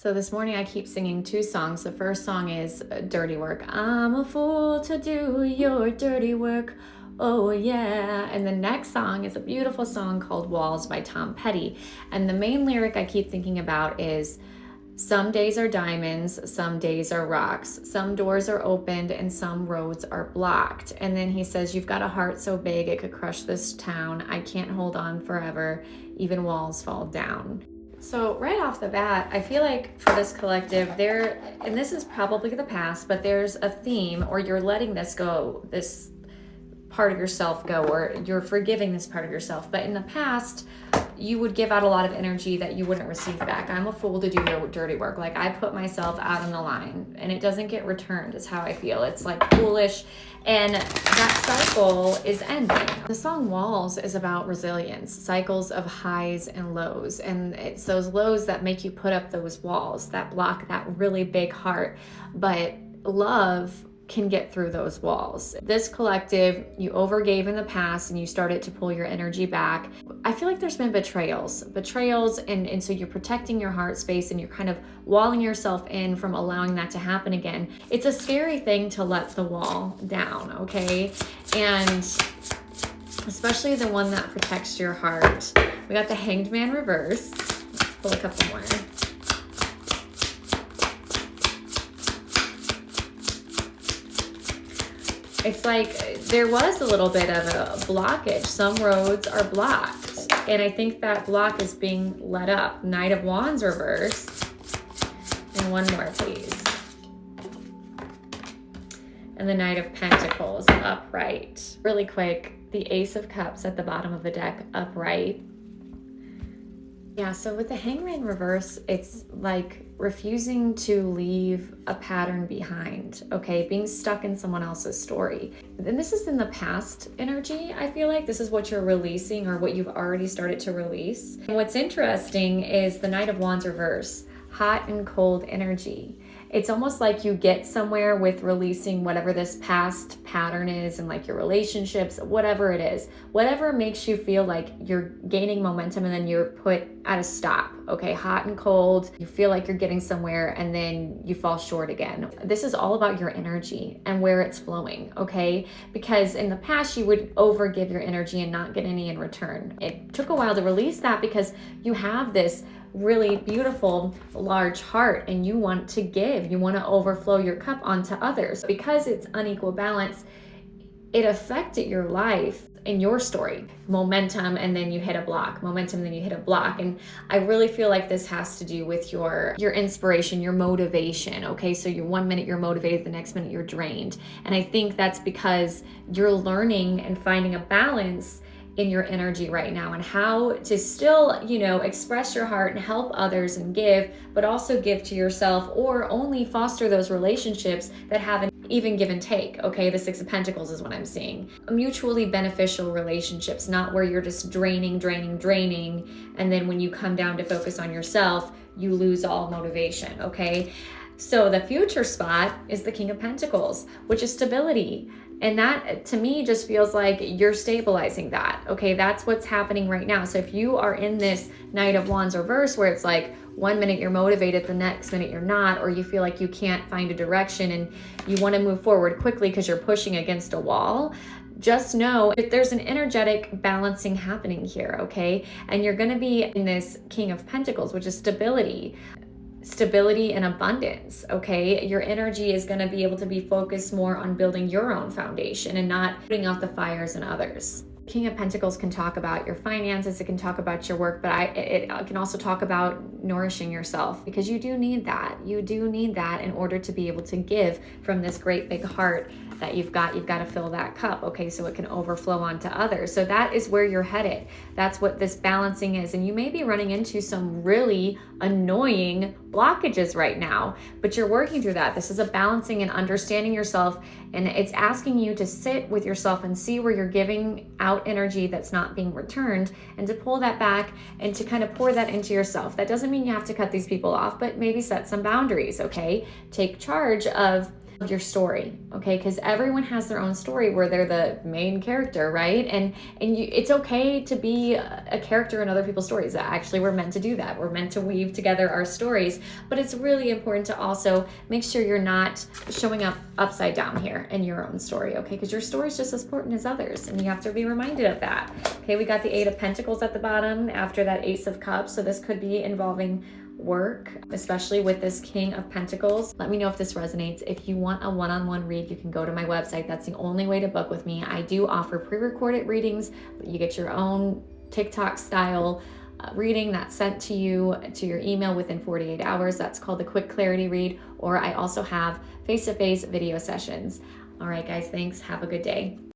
So this morning I keep singing two songs. The first song is Dirty Work. I'm a fool to do your dirty work. Oh yeah. And the next song is a beautiful song called Walls by Tom Petty. And the main lyric I keep thinking about is, some days are diamonds, some days are rocks. Some doors are opened and some roads are blocked. And then he says, you've got a heart so big it could crush this town. I can't hold on forever. Even walls fall down. So right off the bat, I feel like for this collective, and this is probably the past, but there's a theme, or you're letting this go, this part of yourself go, or you're forgiving this part of yourself. But in the past, you would give out a lot of energy that you wouldn't receive back. I'm a fool to do your dirty work. Like, I put myself out on the line and it doesn't get returned is how I feel. It's like foolish. And that cycle is ending. The song Walls is about resilience, cycles of highs and lows. And it's those lows that make you put up those walls that block that really big heart. But love can get through those walls. This collective, you overgave in the past and you started to pull your energy back. I feel like there's been betrayals, and so you're protecting your heart space and you're kind of walling yourself in from allowing that to happen again. It's a scary thing to let the wall down, okay? And especially the one that protects your heart. We got the Hanged Man reverse. Let's pull a couple more. It's like there was a little bit of a blockage. Some roads are blocked. And I think that block is being let up. Knight of Wands reverse. And one more, please. And the Knight of Pentacles upright. Really quick, the Ace of Cups at the bottom of the deck upright. Yeah, so with the Hangman reverse, it's like refusing to leave a pattern behind, okay? Being stuck in someone else's story. And this is in the past energy, I feel like. This is what you're releasing or what you've already started to release. And what's interesting is the Knight of Wands reverse, hot and cold energy. It's almost like you get somewhere with releasing whatever this past pattern is and like your relationships, whatever it is, whatever makes you feel like you're gaining momentum and then you're put at a stop, okay? Hot and cold, you feel like you're getting somewhere and then you fall short again. This is all about your energy and where it's flowing, okay? Because in the past you would overgive your energy and not get any in return. It took a while to release that because you have this really beautiful large heart and you want to give, you want to overflow your cup onto others. Because it's unequal balance, it affected your life and your story. Momentum, and then you hit a block. Momentum, then you hit a block. And I really feel like this has to do with your inspiration, your motivation, okay? So you're 1 minute you're motivated, the next minute you're drained. And I think that's because you're learning and finding a balance in your energy right now and how to still, express your heart and help others and give, but also give to yourself, or only foster those relationships that have an even give and take, okay? The Six of Pentacles is what I'm seeing. Mutually beneficial relationships, not where you're just draining, and then when you come down to focus on yourself, you lose all motivation, okay? So the future spot is the King of Pentacles, which is stability. And that, to me, just feels like you're stabilizing that, okay? That's what's happening right now. So if you are in this Knight of Wands reverse where it's like 1 minute you're motivated, the next minute you're not, or you feel like you can't find a direction and you want to move forward quickly because you're pushing against a wall, just know if there's an energetic balancing happening here, okay? And you're going to be in this King of Pentacles, which is stability and abundance, okay? Your energy is going to be able to be focused more on building your own foundation and not putting out the fires in others. King of Pentacles can talk about your finances, it can talk about your work, but it can also talk about nourishing yourself, because you do need that. You do need that in order to be able to give from this great big heart that you've got to fill that cup, okay, so it can overflow onto others. So that is where you're headed. That's what this balancing is. And you may be running into some really annoying blockages right now, but you're working through that. This is a balancing and understanding yourself, and it's asking you to sit with yourself and see where you're giving out energy that's not being returned, and to pull that back and to kind of pour that into yourself. That doesn't mean you have to cut these people off, but maybe set some boundaries, okay? Take charge of of your story, okay? Because everyone has their own story where they're the main character, right? And it's okay to be a character in other people's stories. Actually, we're meant to do that. We're meant to weave together our stories, but it's really important to also make sure you're not showing up upside down here in your own story, okay? Because your story is just as important as others, and you have to be reminded of that. Okay, we got the Eight of Pentacles at the bottom after that Ace of Cups, so this could be involving work, especially with this King of Pentacles. Let me know if this resonates. If you want a one-on-one read, you can go to my website. That's the only way to book with me. I do offer pre-recorded readings, but you get your own TikTok style reading that's sent to you to your email within 48 hours. That's called the Quick Clarity Read, or I also have face-to-face video sessions. All right, guys, thanks. Have a good day.